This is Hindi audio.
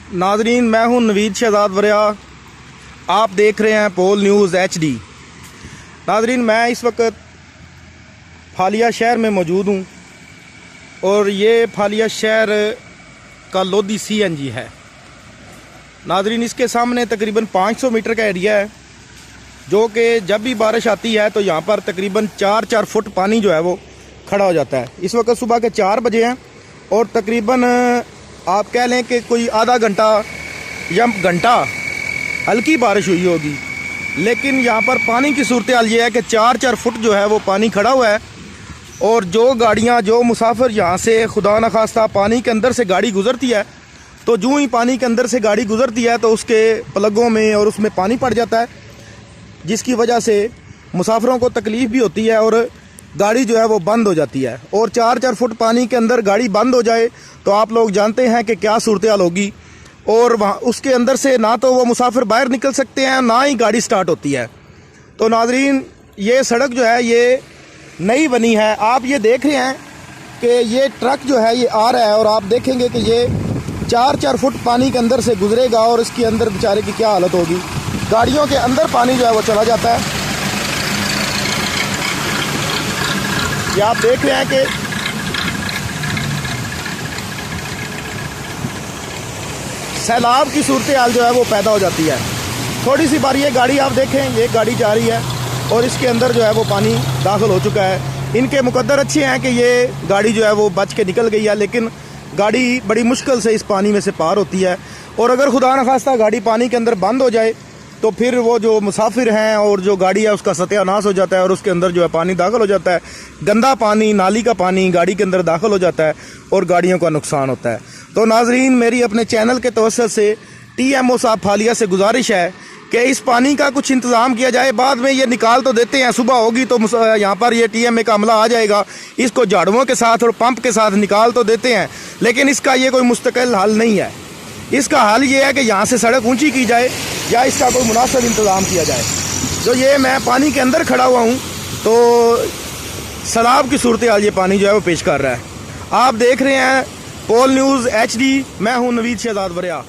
नाजरीन, मैं हूं नवीद शहजाद वरिया। आप देख रहे हैं पोल न्यूज़ HD। नाजरीन, मैं इस वक्त फालिया शहर में मौजूद हूं और ये फालिया शहर का लोधी CNG है। नाजरीन, इसके सामने तकरीबन 500 मीटर का एरिया है, जो कि जब भी बारिश आती है तो यहाँ पर तकरीबन 4-4 फुट पानी जो है वो खड़ा हो जाता है। इस वक्त सुबह के 4 बजे हैं और तकरीबन आप कह लें कि कोई आधा घंटा या घंटा हल्की बारिश हुई होगी, लेकिन यहाँ पर पानी की सूरत हाल ये है कि 4-4 फुट जो है वो पानी खड़ा हुआ है। और जो गाड़ियाँ, जो मुसाफिर यहाँ से खुदा न खास्ता पानी के अंदर से गाड़ी गुज़रती है, तो जो ही पानी के अंदर से गाड़ी गुज़रती है तो उसके प्लगों में और उसमें पानी पड़ जाता है, जिसकी वजह से मुसाफिरों को तकलीफ़ भी होती है और गाड़ी जो है वो बंद हो जाती है। और 4-4 फुट पानी के अंदर गाड़ी बंद हो जाए तो आप लोग जानते हैं कि क्या सूरत हाल होगी। और वहाँ उसके अंदर से ना तो वो मुसाफिर बाहर निकल सकते हैं, ना ही गाड़ी स्टार्ट होती है। तो नाजरीन, ये सड़क जो है ये नई बनी है। आप ये देख रहे हैं कि ये ट्रक जो है ये आ रहा है और आप देखेंगे कि ये 4-4 फुट पानी के अंदर से गुजरेगा और इसके अंदर बेचारे की क्या हालत होगी। गाड़ियों के अंदर पानी जो है वो चला जाता है। ये आप देख रहे हैं कि सैलाब की सूरत हाल जो है वो पैदा हो जाती है। थोड़ी सी बार ये गाड़ी आप देखें, ये गाड़ी जा रही है और इसके अंदर जो है वो पानी दाखिल हो चुका है। इनके मुकद्दर अच्छे हैं कि ये गाड़ी जो है वो बच के निकल गई है, लेकिन गाड़ी बड़ी मुश्किल से इस पानी में से पार होती है। और अगर खुदा न खास्ता गाड़ी पानी के अंदर बंद हो जाए तो फिर वो जो मुसाफिर हैं और जो गाड़ी है उसका सत्यानाश हो जाता है और उसके अंदर जो है पानी दाखिल हो जाता है। गंदा पानी, नाली का पानी गाड़ी के अंदर दाखिल हो जाता है और गाड़ियों का नुकसान होता है। तो नाजरीन, मेरी अपने चैनल के तवज्जुह से TMO साहब फालिया से गुजारिश है कि इस पानी का कुछ इंतज़ाम किया जाए। बाद में ये निकाल तो देते हैं, सुबह होगी तो यहाँ पर ये TMA का अमला आ जाएगा, इसको झाड़ुओं के साथ और पंप के साथ निकाल तो देते हैं, लेकिन इसका ये कोई मुस्तकिल हल नहीं है। इसका हल ये है कि यहाँ से सड़क ऊंची की जाए या इसका कोई मुनासिब इंतज़ाम किया जाए। जो ये मैं पानी के अंदर खड़ा हुआ हूँ तो सैलाब की सूरत हाल ये पानी जो है वो पेश कर रहा है। आप देख रहे हैं पोल न्यूज़ HD। मैं हूँ नवीद शहजाद वरिया।